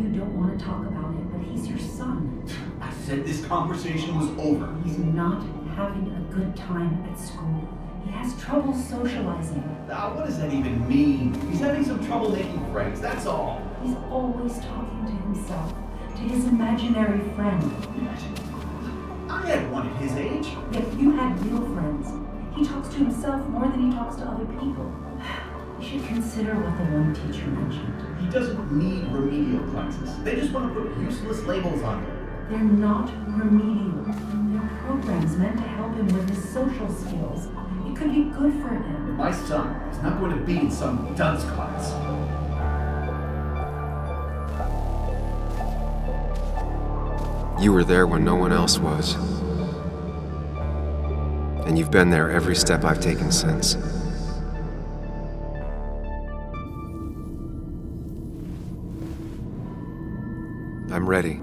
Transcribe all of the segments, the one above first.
you don't want to talk about it, but he's your son. I said this conversation was over. He's not having a good time at school. He has trouble socializing. What does that even mean? He's having some trouble making friends, that's all. He's always talking to himself, to his imaginary friend. I had one at his age. Yet you had real friends. He talks to himself more than he talks to other people. You should consider what the one teacher mentioned. He doesn't need remedial classes. They just want to put useless labels on him. They're not remedial. They're programs meant to help him with his social skills. It could be good for him. My son is not going to be in some dunce class. You were there when no one else was. And you've been there every step I've taken since. I'm ready.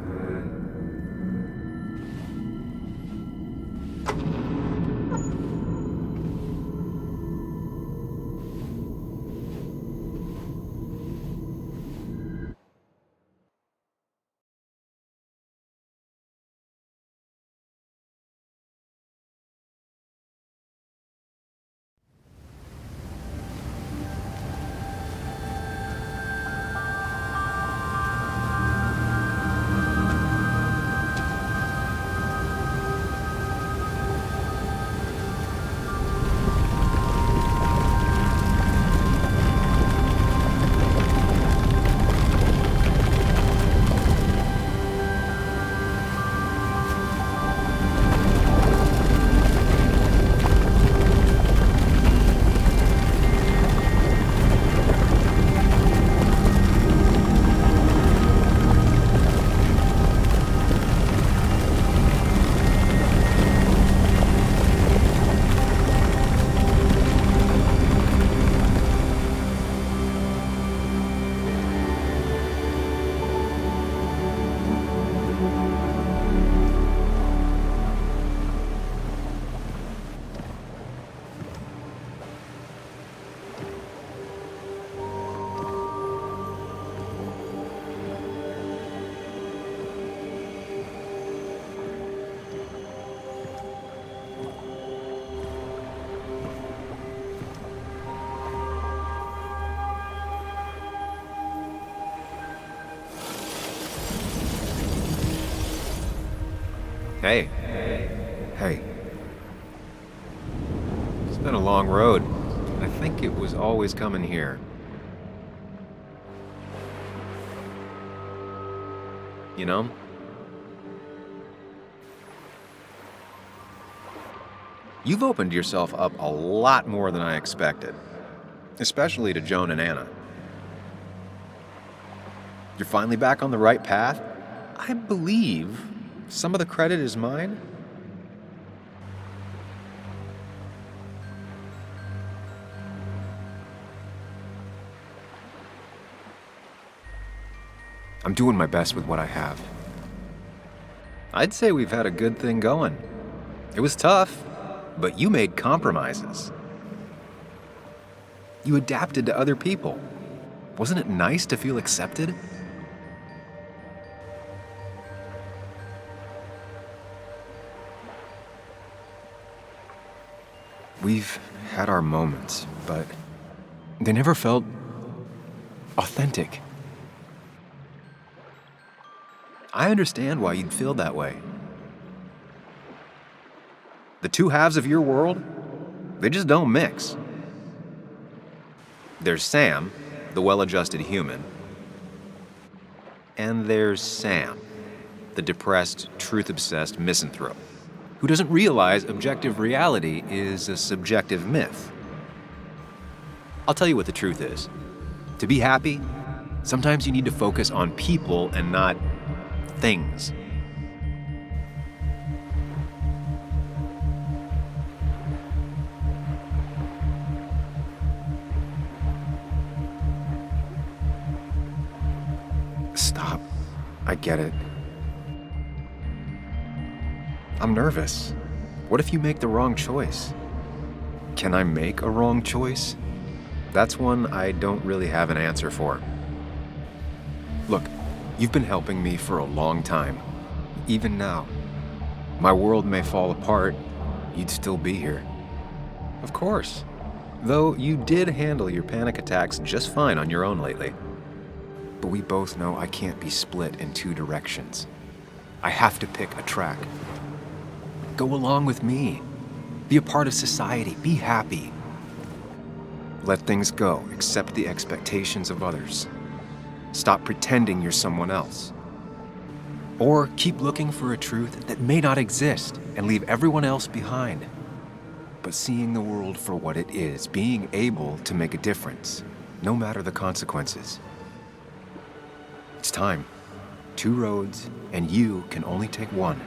Hey. Hey, It's been a long road. I think it was always coming here. You know? You've opened yourself up a lot more than I expected. Especially to Joan and Anna. You're finally back on the right path. I believe some of the credit is mine. I'm doing my best with what I have. I'd say we've had a good thing going. It was tough, but you made compromises. You adapted to other people. Wasn't it nice to feel accepted? We've had our moments, but they never felt authentic. I understand why you'd feel that way. The two halves of your world, they just don't mix. There's Sam, the well-adjusted human, and there's Sam, the depressed, truth-obsessed misanthrope, who doesn't realize objective reality is a subjective myth. I'll tell you what the truth is. To be happy, sometimes you need to focus on people and not things. Stop. I get it. I'm nervous. What if you make the wrong choice? Can I make a wrong choice? That's one I don't really have an answer for. Look, You've been helping me for a long time. Even now. My world may fall apart, you'd still be here. Of course. Though you did handle your panic attacks just fine on your own lately. But we both know I can't be split in two directions. I have to pick a track. Go along with me. Be a part of society. Be happy. Let things go. Accept the expectations of others. Stop pretending you're someone else. Or keep looking for a truth that may not exist and leave everyone else behind. But seeing the world for what it is, being able to make a difference, no matter the consequences. It's time. 2 roads, and you can only take one.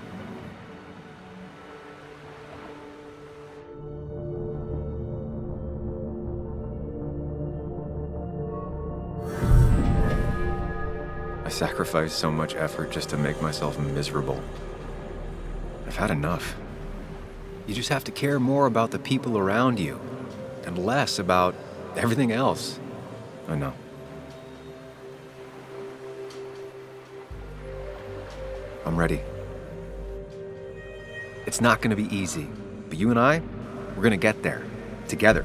I sacrificed so much effort just to make myself miserable. I've had enough. You just have to care more about the people around you and less about everything else. I know. I'm ready. It's not going to be easy, but you and I, we're going to get there together.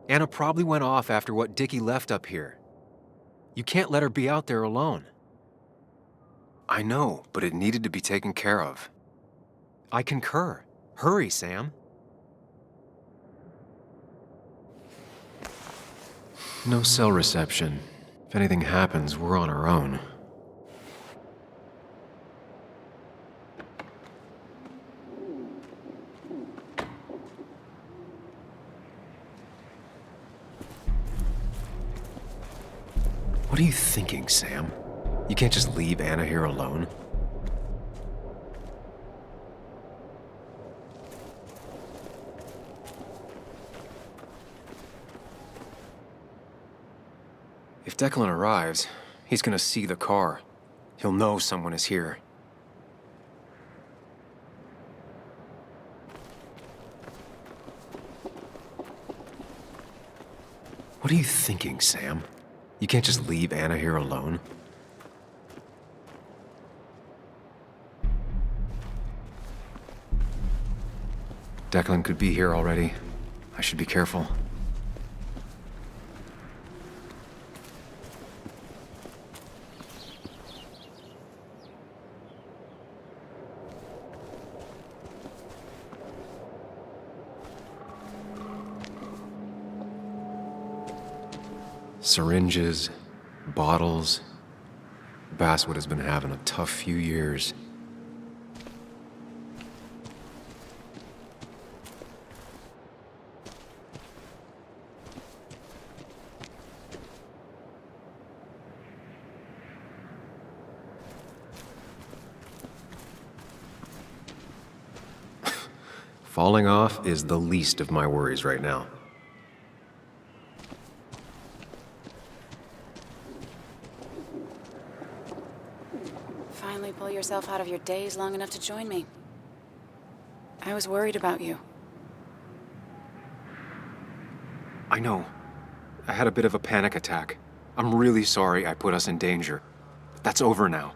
Anna probably went off after what Dickie left up here. You can't let her be out there alone. I know, but it needed to be taken care of. I concur. Hurry, Sam. No cell reception. If anything happens, we're on our own. What are you thinking, Sam? You can't just leave Anna here alone. If Declan arrives, he's gonna see the car. He'll know someone is here. What are you thinking, Sam? You can't just leave Anna here alone. Declan could be here already. I should be careful. Syringes, bottles. Basswood has been having a tough few years. Falling off is the least of my worries right now. Finally pull yourself out of your daze long enough to join me. I was worried about you. I know. I had a bit of a panic attack. I'm really sorry I put us in danger. That's over now.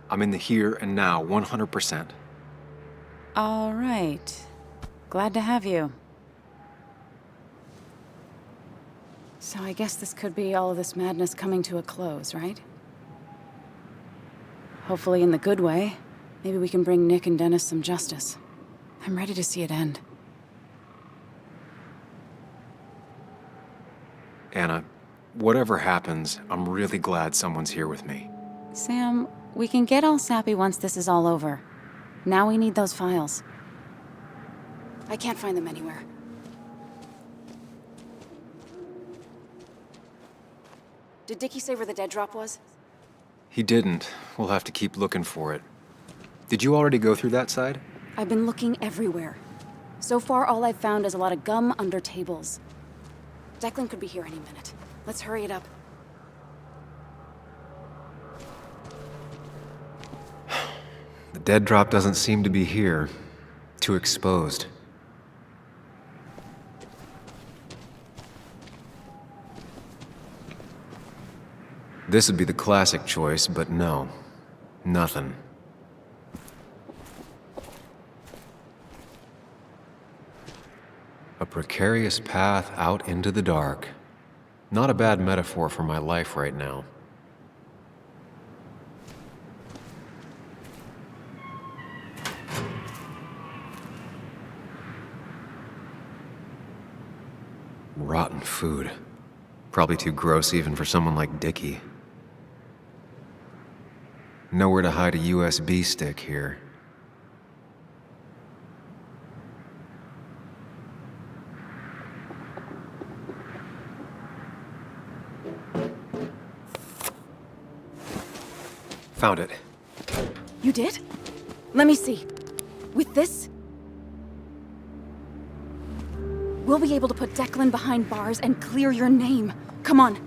I'm in the here and now, 100%. All right. Glad to have you. So I guess this could be all of this madness coming to a close, right? Hopefully in the good way. Maybe we can bring Nick and Dennis some justice. I'm ready to see it end. Anna, whatever happens, I'm really glad someone's here with me. Sam, we can get all sappy once this is all over. Now we need those files. I can't find them anywhere. Did Dickie say where the dead drop was? He didn't. We'll have to keep looking for it. Did you already go through that side? I've been looking everywhere. So far, all I've found is a lot of gum under tables. Declan could be here any minute. Let's hurry it up. The dead drop doesn't seem to be here. Too exposed. This would be the classic choice, but no. Nothing. A precarious path out into the dark. Not a bad metaphor for my life right now. Rotten food. Probably too gross even for someone like Dickie. Nowhere to hide a USB stick here. Found it. You did? Let me see. With this, we'll be able to put Declan behind bars and clear your name. Come on.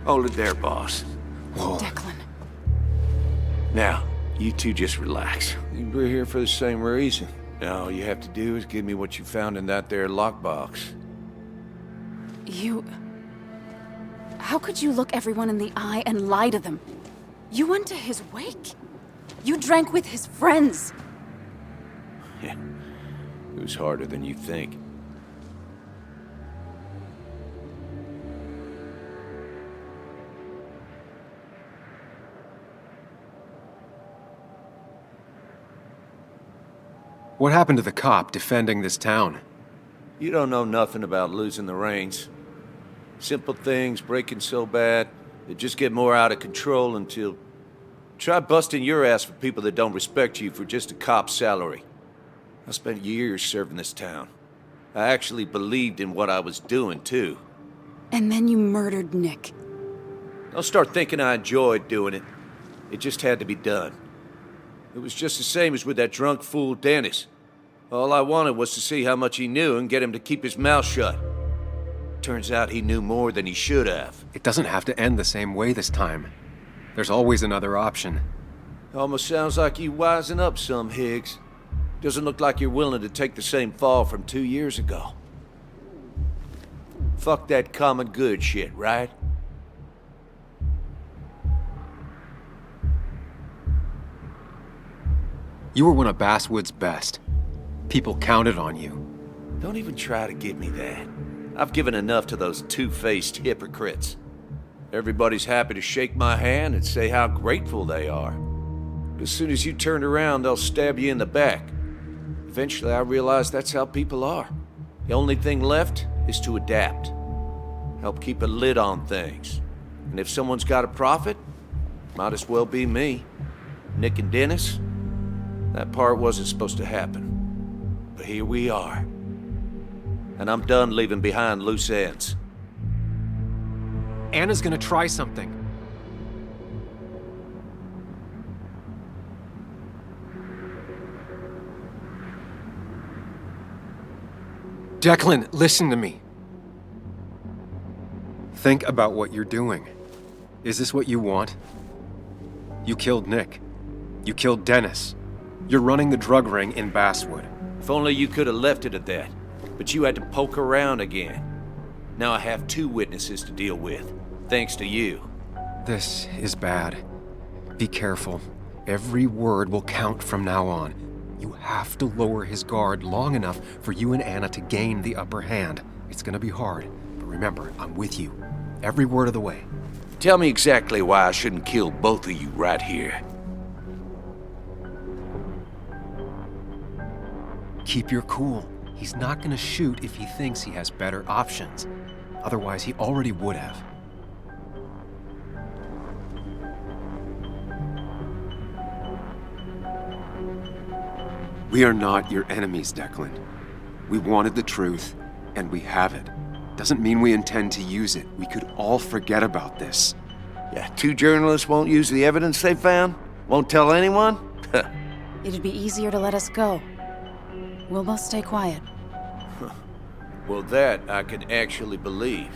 Hold it there, boss. Whoa. Declan. Now, you two just relax. We're here for the same reason. All you have to do is give me what you found in that there lockbox. You... How could you look everyone in the eye and lie to them? You went to his wake. You drank with his friends. It was harder than you think. What happened to the cop defending this town? You don't know nothing about losing the reins. Simple things breaking so bad, they just get more out of control until... Try busting your ass for people that don't respect you for just a cop's salary. I spent years serving this town. I actually believed in what I was doing, too. And then you murdered Nick. Don't start thinking I enjoyed doing it. It just had to be done. It was just the same as with that drunk fool Dennis. All I wanted was to see how much he knew and get him to keep his mouth shut. Turns out he knew more than he should have. It doesn't have to end the same way this time. There's always another option. Almost sounds like you wising up some, Higgs. Doesn't look like you're willing to take the same fall from 2 years ago. Fuck that common good shit, right? You were one of Basswood's best. People counted on you. Don't even try to give me that. I've given enough to those two-faced hypocrites. Everybody's happy to shake my hand and say how grateful they are. But as soon as you turn around, they'll stab you in the back. Eventually, I realized that's how people are. The only thing left is to adapt. Help keep a lid on things. And if someone's got a profit, might as well be me. Nick and Dennis, that part wasn't supposed to happen. But here we are. And I'm done leaving behind loose ends. Anna's gonna try something. Declan, listen to me. Think about what you're doing. Is this what you want? You killed Nick. You killed Dennis. You're running the drug ring in Basswood. If only you could have left it at that. But you had to poke around again. Now I have 2 witnesses to deal with, thanks to you. This is bad. Be careful. Every word will count from now on. You have to lower his guard long enough for you and Anna to gain the upper hand. It's gonna be hard, but remember, I'm with you. Every word of the way. Tell me exactly why I shouldn't kill both of you right here. Keep your cool. He's not gonna shoot if he thinks he has better options. Otherwise, he already would have. We are not your enemies, Declan. We wanted the truth, and we have it. Doesn't mean we intend to use it. We could all forget about this. Yeah, 2 journalists won't use the evidence they found? Won't tell anyone? It'd be easier to let us go. We'll both stay quiet. Well, that I can actually believe.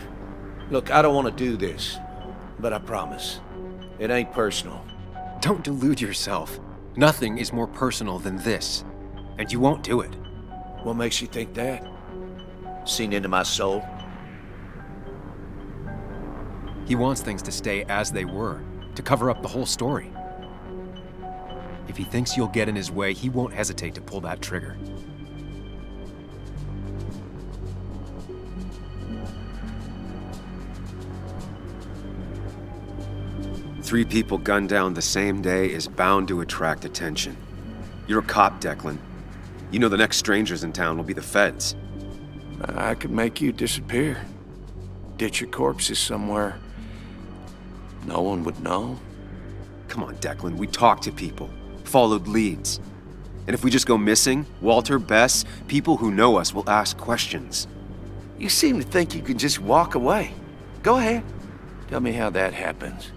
Look, I don't want to do this, but I promise. It ain't personal. Don't delude yourself. Nothing is more personal than this. And you won't do it. What makes you think that? Seen into my soul? He wants things to stay as they were, to cover up the whole story. If he thinks you'll get in his way, he won't hesitate to pull that trigger. Three people gunned down the same day is bound to attract attention. You're a cop, Declan. You know the next strangers in town will be the feds. I could make you disappear. Ditch your corpses somewhere. No one would know. Come on, Declan, we talked to people, followed leads. And if we just go missing, Walter, Bess, people who know us will ask questions. You seem to think you can just walk away. Go ahead. Tell me how that happens.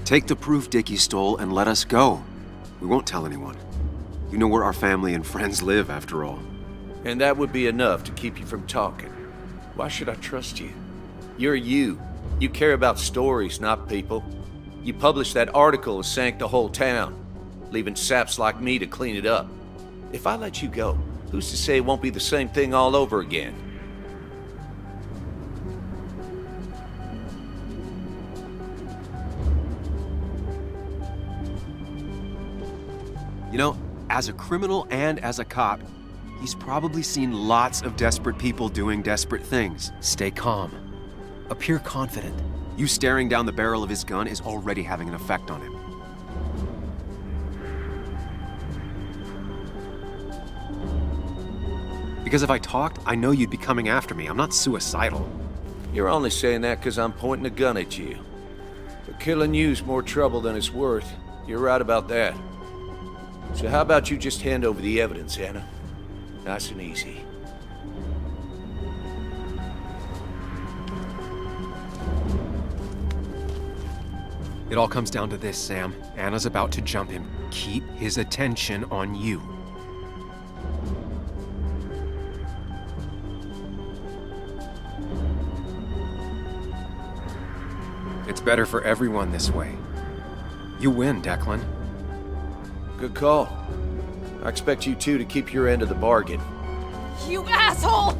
Take the proof Dickie stole and let us go. We won't tell anyone. You know where our family and friends live, after all. And that would be enough to keep you from talking. Why should I trust you? You're you. You care about stories, not people. You published that article that sank the whole town, leaving saps like me to clean it up. If I let you go, who's to say it won't be the same thing all over again? You know, as a criminal and as a cop, he's probably seen lots of desperate people doing desperate things. Stay calm. Appear confident. You staring down the barrel of his gun is already having an effect on him. Because if I talked, I know you'd be coming after me. I'm not suicidal. You're only saying that because I'm pointing a gun at you. But killing you's more trouble than it's worth. You're right about that. So how about you just hand over the evidence, Anna? Nice and easy. It all comes down to this, Sam. Anna's about to jump him. Keep his attention on you. It's better for everyone this way. You win, Declan. Good call. I expect you two to keep your end of the bargain. You asshole!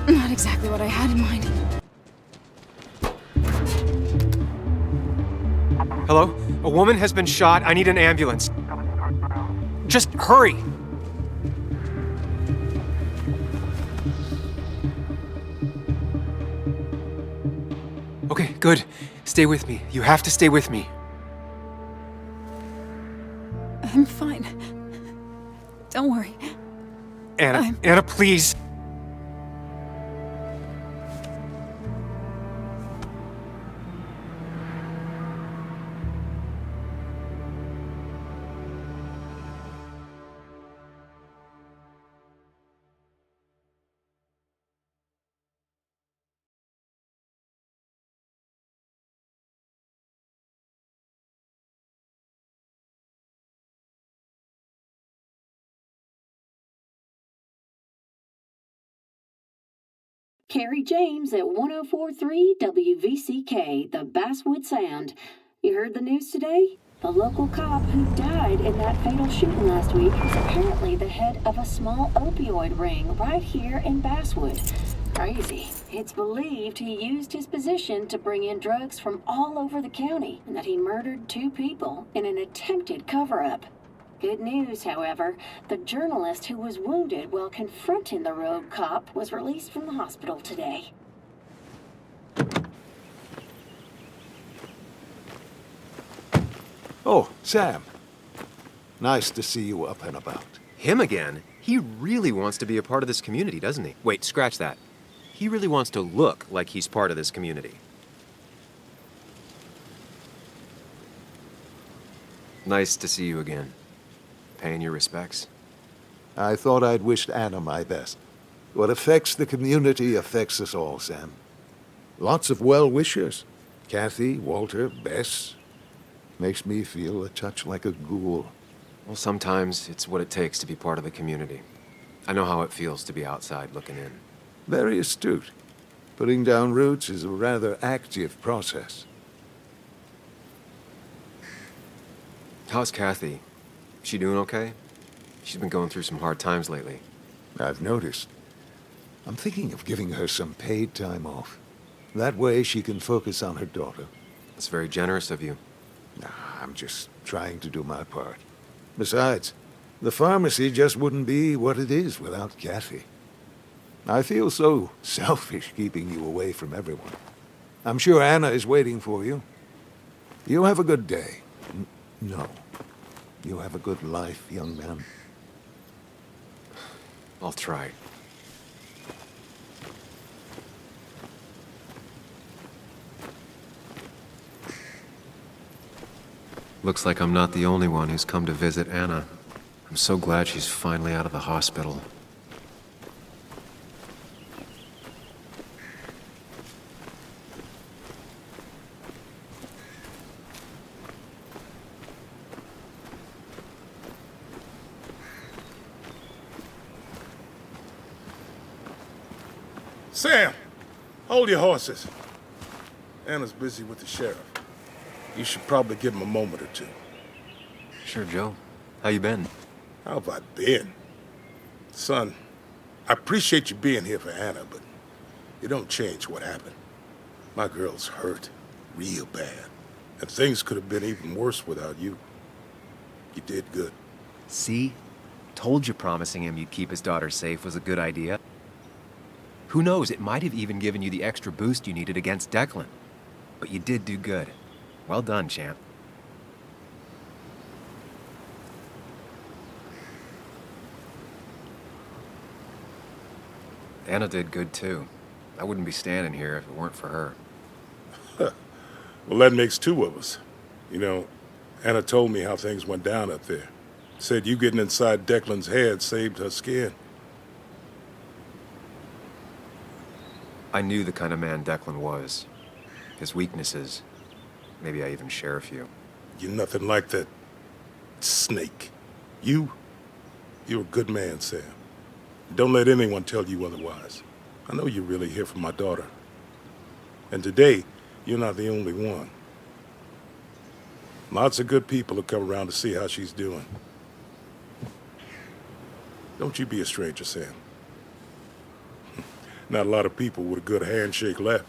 Not exactly what I had in mind. Hello? A woman has been shot. I need an ambulance. Just hurry! Okay, good. Stay with me. You have to stay with me. I'm fine. Don't worry. Anna, Anna, please. Carrie James at 1043 WVCK, the Basswood Sound. You heard the news today? The local cop who died in that fatal shooting last week is apparently the head of a small opioid ring right here in Basswood. Crazy. It's believed he used his position to bring in drugs from all over the county and that he murdered 2 people in an attempted cover-up. Good news, however, the journalist who was wounded while confronting the rogue cop was released from the hospital today. Oh, Sam. Nice to see you up and about. Him again? He really wants to be a part of this community, doesn't he? Wait, scratch that. He really wants to look like he's part of this community. Nice to see you again. Paying your respects? I thought I'd wished Anna my best. What affects the community affects us all, Sam. Lots of well-wishers. Kathy, Walter, Bess. Makes me feel a touch like a ghoul. Well, sometimes it's what it takes to be part of the community. I know how it feels to be outside looking in. Very astute. Putting down roots is a rather active process. How's Kathy? She doing okay? She's been going through some hard times lately. I've noticed. I'm thinking of giving her some paid time off. That way she can focus on her daughter. That's very generous of you. Nah, I'm just trying to do my part. Besides, the pharmacy just wouldn't be what it is without Kathy. I feel so selfish keeping you away from everyone. I'm sure Anna is waiting for you. You have a good day. No. You have a good life, young man. I'll try. Looks like I'm not the only one who's come to visit Anna. I'm so glad she's finally out of the hospital. Sam, hold your horses. Anna's busy with the sheriff. You should probably give him a moment or two. Sure, Joe. How you been? How have I been? Son, I appreciate you being here for Anna, but it don't change what happened. My girl's hurt, real bad. And things could have been even worse without you. You did good. See? Told you promising him you'd keep his daughter safe was a good idea. Who knows, it might have even given you the extra boost you needed against Declan. But you did do good. Well done, champ. Anna did good, too. I wouldn't be standing here if it weren't for her. Well, that makes 2 of us. You know, Anna told me how things went down up there. Said you getting inside Declan's head saved her skin. I knew the kind of man Declan was. His weaknesses. Maybe I even share a few. You're nothing like that snake. You're a good man, Sam. Don't let anyone tell you otherwise. I know you're really here for my daughter. And today, you're not the only one. Lots of good people will come around to see how she's doing. Don't you be a stranger, Sam. Not a lot of people with a good handshake left.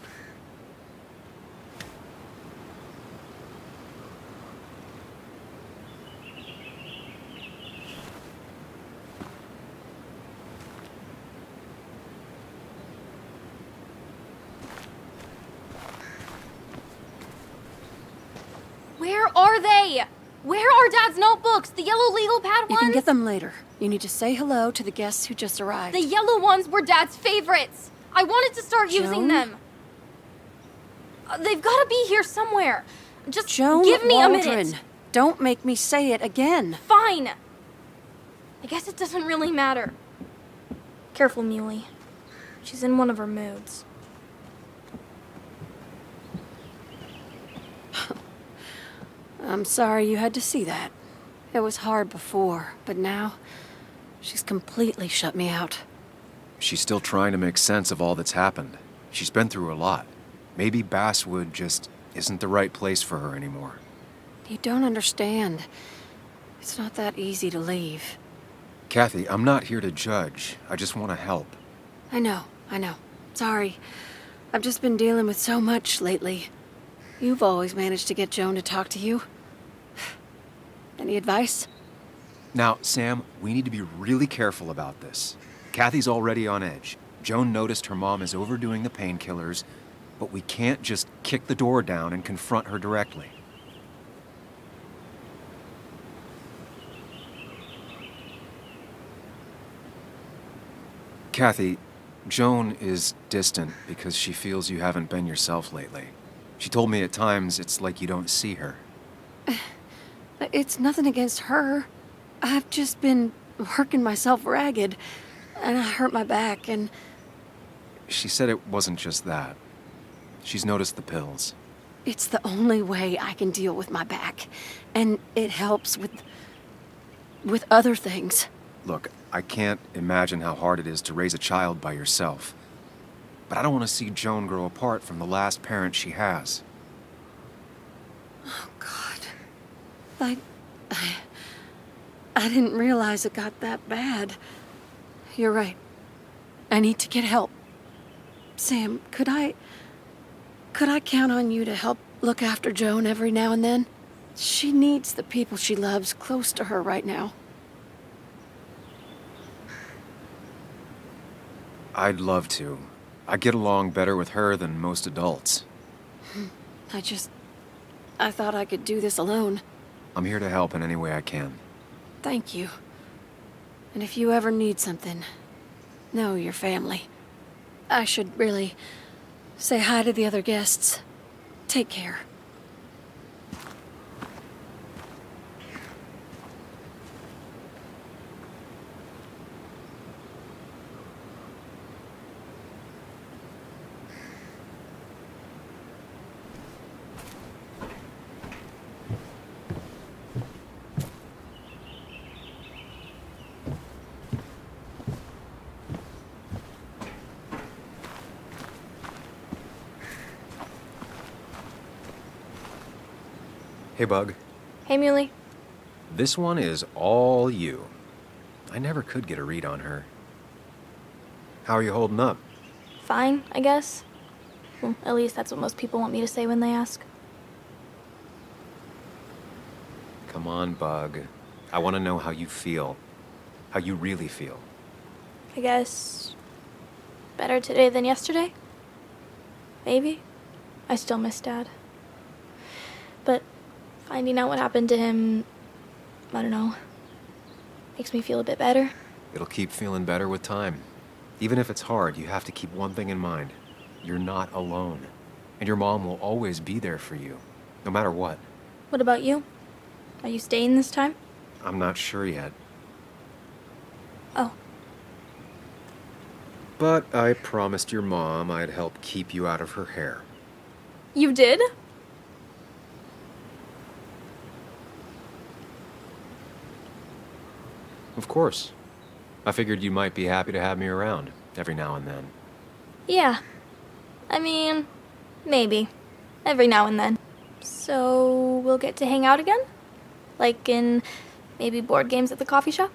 Where are they? Where are Dad's notebooks? The yellow legal pad ones? You can get them later. You need to say hello to the guests who just arrived. The yellow ones were Dad's favorites. I wanted to start using them. They've got to be here somewhere. Just give me a minute. Don't make me say it again. Fine. I guess it doesn't really matter. Careful, Muley. She's in one of her moods. I'm sorry you had to see that. It was hard before, but now she's completely shut me out. She's still trying to make sense of all that's happened. She's been through a lot. Maybe Basswood just isn't the right place for her anymore. You don't understand. It's not that easy to leave. Kathy, I'm not here to judge. I just want to help. I know. Sorry. I've just been dealing with so much lately. You've always managed to get Joan to talk to you. Any advice? Now, Sam, we need to be really careful about this. Kathy's already on edge. Joan noticed her mom is overdoing the painkillers, but we can't just kick the door down and confront her directly. Kathy, Joan is distant because she feels you haven't been yourself lately. She told me at times it's like you don't see her. It's nothing against her. I've just been working myself ragged, and I hurt my back, and... She said it wasn't just that. She's noticed the pills. It's the only way I can deal with my back, and it helps with other things. Look, I can't imagine how hard it is to raise a child by yourself. But I don't want to see Joan grow apart from the last parent she has. Oh, God. I didn't realize it got that bad. You're right. I need to get help. Sam, could I count on you to help look after Joan every now and then? She needs the people she loves close to her right now. I'd love to. I get along better with her than most adults. I thought I could do this alone. I'm here to help in any way I can. Thank you. And if you ever need something, know your family. I should really say hi to the other guests. Take care. Hey, Bug. Hey, Muley. This one is all you. I never could get a read on her. How are you holding up? Fine, I guess. Well, at least that's what most people want me to say when they ask. Come on, Bug. I want to know how you feel. How you really feel. I guess... better today than yesterday? Maybe. I still miss Dad. But finding out what happened to him, I don't know, makes me feel a bit better. It'll keep feeling better with time. Even if it's hard, you have to keep one thing in mind. You're not alone. And your mom will always be there for you, no matter what. What about you? Are you staying this time? I'm not sure yet. Oh. But I promised your mom I'd help keep you out of her hair. You did? Of course. I figured you might be happy to have me around every now and then. Yeah. I mean, maybe. Every now and then. So, we'll get to hang out again? Like in maybe board games at the coffee shop?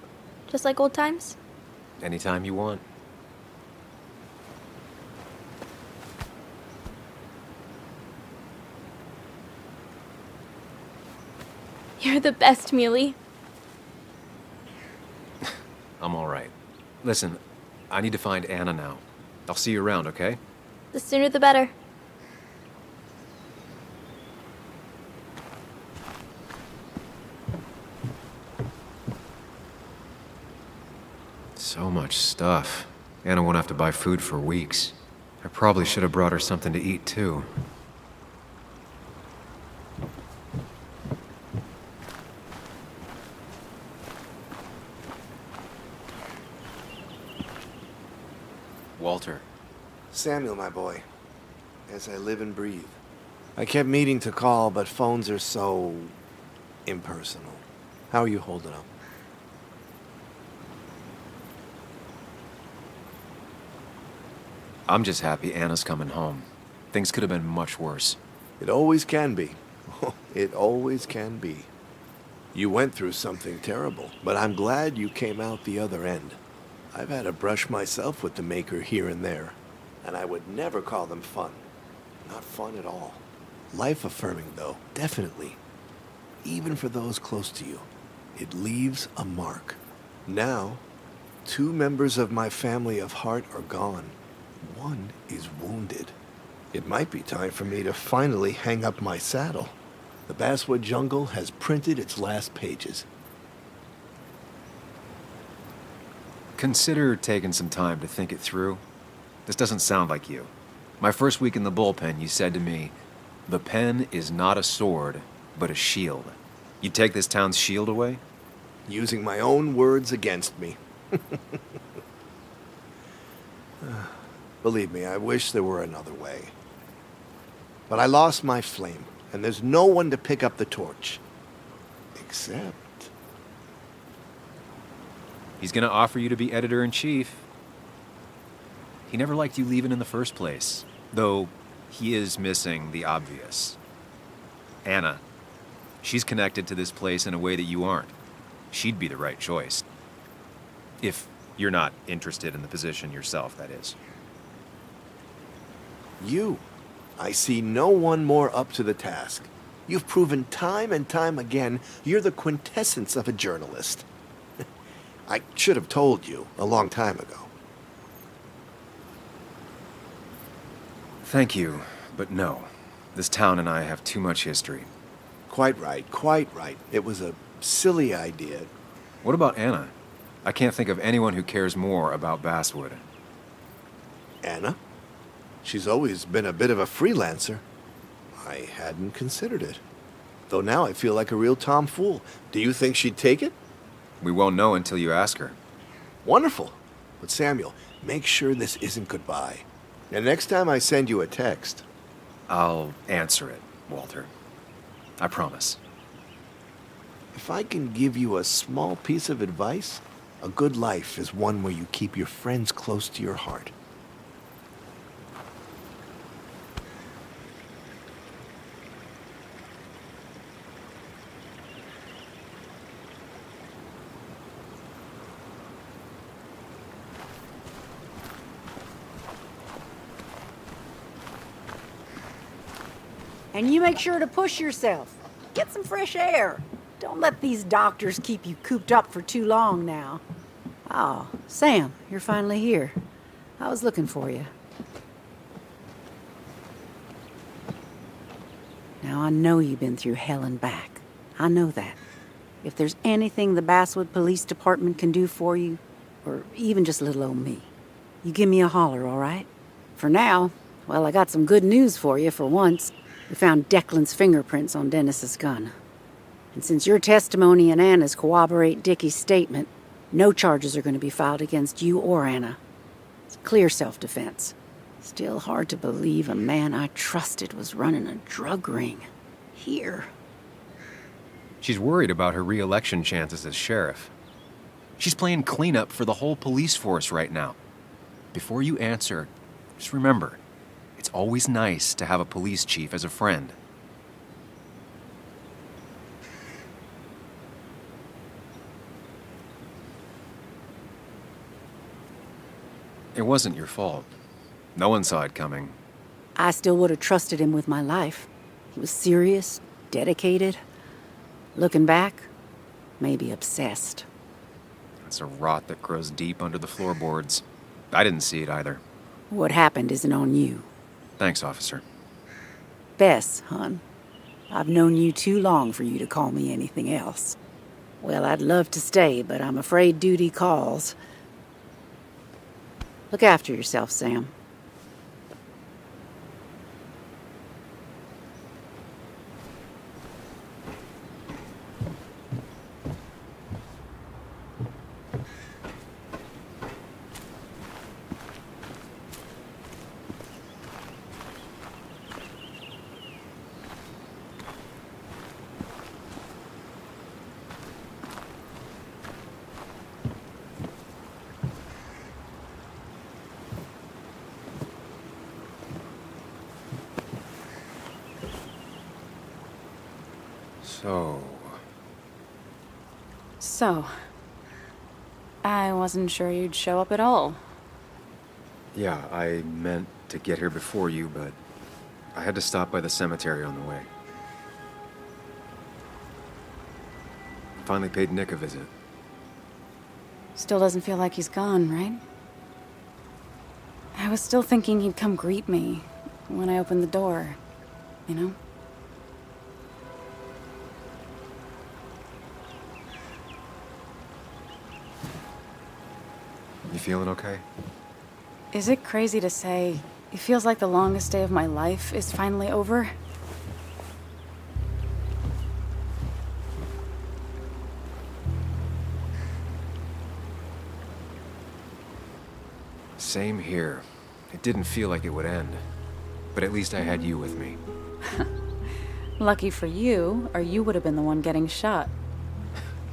Just like old times? Anytime you want. You're the best, Muley. I'm all right. Listen, I need to find Anna now. I'll see you around, okay? The sooner the better. So much stuff. Anna won't have to buy food for weeks. I probably should have brought her something to eat, too. Walter. Samuel, my boy. As I live and breathe. I kept meaning to call, but phones are so... impersonal. How are you holding up? I'm just happy Anna's coming home. Things could have been much worse. It always can be. It always can be. You went through something terrible, but I'm glad you came out the other end. I've had a brush myself with the Maker here and there. and I would never call them fun. Not fun at all. Life-affirming, though, definitely. Even for those close to you. It leaves a mark. Now, 2 members of my family of heart are gone. 1 is wounded. It might be time for me to finally hang up my saddle. The Basswood Jungle has printed its last pages. Consider taking some time to think it through. This doesn't sound like you. My first week in the bullpen, you said to me, "The pen is not a sword, but a shield." You'd take this town's shield away? Using my own words against me. Believe me, I wish there were another way. But I lost my flame, and there's no one to pick up the torch. Except... He's gonna offer you to be editor-in-chief. He never liked you leaving in the first place, though he is missing the obvious. Anna. She's connected to this place in a way that you aren't. She'd be the right choice. If you're not interested in the position yourself, that is. You. I see no one more up to the task. You've proven time and time again you're the quintessence of a journalist. I should have told you a long time ago. Thank you, but no. This town and I have too much history. Quite right, quite right. It was a silly idea. What about Anna? I can't think of anyone who cares more about Basswood. Anna? She's always been a bit of a freelancer. I hadn't considered it. Though now I feel like a real tomfool. Do you think she'd take it? We won't know until you ask her. Wonderful. But Samuel, make sure this isn't goodbye. And next time I send you a text... I'll answer it, Walter. I promise. If I can give you a small piece of advice, a good life is one where you keep your friends close to your heart. And you make sure to push yourself. Get some fresh air. Don't let these doctors keep you cooped up for too long now. Oh, Sam, you're finally here. I was looking for you. Now, I know you've been through hell and back. I know that. If there's anything the Basswood Police Department can do for you, or even just little old me, you give me a holler, all right? For now, well, I got some good news for you for once. We found Declan's fingerprints on Dennis's gun. And since your testimony and Anna's corroborate Dickie's statement, no charges are going to be filed against you or Anna. It's clear self-defense. Still hard to believe a man I trusted was running a drug ring. Here. She's worried about her re-election chances as sheriff. She's playing cleanup for the whole police force right now. Before you answer, just remember, it's always nice to have a police chief as a friend. It wasn't your fault. No one saw it coming. I still would have trusted him with my life. He was serious, dedicated. Looking back, maybe obsessed. It's a rot that grows deep under the floorboards. I didn't see it either. What happened isn't on you. Thanks, officer. Bess, hon. I've known you too long for you to call me anything else. Well, I'd love to stay, but I'm afraid duty calls. Look after yourself, Sam. So, I wasn't sure you'd show up at all. Yeah, I meant to get here before you, but I had to stop by the cemetery on the way. Finally paid Nick a visit. Still doesn't feel like he's gone, right? I was still thinking he'd come greet me when I opened the door, you know? You feeling okay? Is it crazy to say it feels like the longest day of my life is finally over? Same here. It didn't feel like it would end. But at least I had you with me. Lucky for you, or you would have been the one getting shot.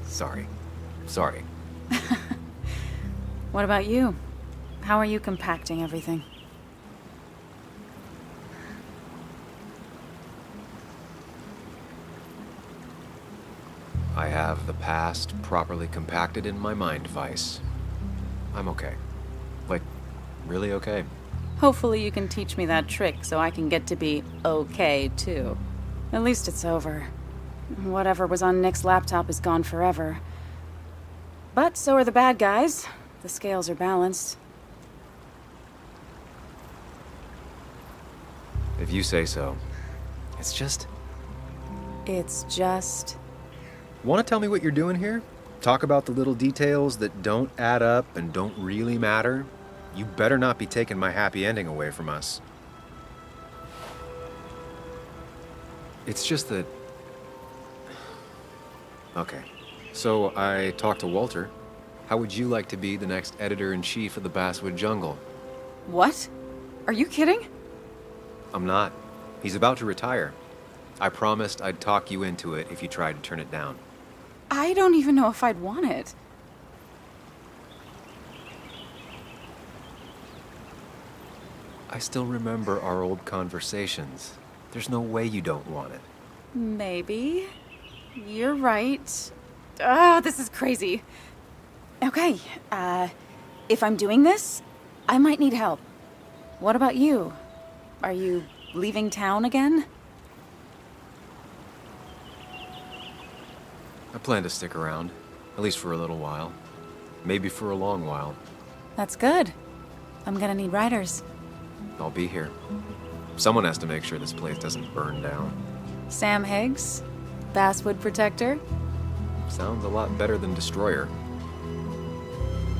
Sorry. What about you? How are you compacting everything? I have the past properly compacted in my mind device. I'm okay. Like, really okay. Hopefully you can teach me that trick so I can get to be okay, too. At least it's over. Whatever was on Nick's laptop is gone forever. But so are the bad guys. The scales are balanced. If you say so. It's just... Want to tell me what you're doing here? Talk about the little details that don't add up and don't really matter? You better not be taking my happy ending away from us. It's just that... Okay. So I talked to Walter. How would you like to be the next editor-in-chief of the Basswood Jungle? What? Are you kidding? I'm not. He's about to retire. I promised I'd talk you into it if you tried to turn it down. I don't even know if I'd want it. I still remember our old conversations. There's no way you don't want it. Maybe. You're right. Ah, this is crazy. Okay, if I'm doing this, I might need help. What about you? Are you leaving town again? I plan to stick around, at least for a little while. Maybe for a long while. That's good. I'm gonna need writers. I'll be here. Someone has to make sure this place doesn't burn down. Sam Higgs? Basswood Protector? Sounds a lot better than Destroyer.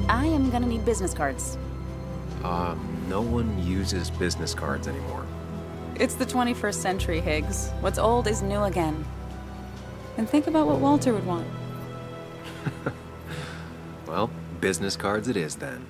I am gonna need business cards. No one uses business cards anymore. It's the 21st century, Higgs. What's old is new again. And think about what Walter would want. Well, business cards it is then.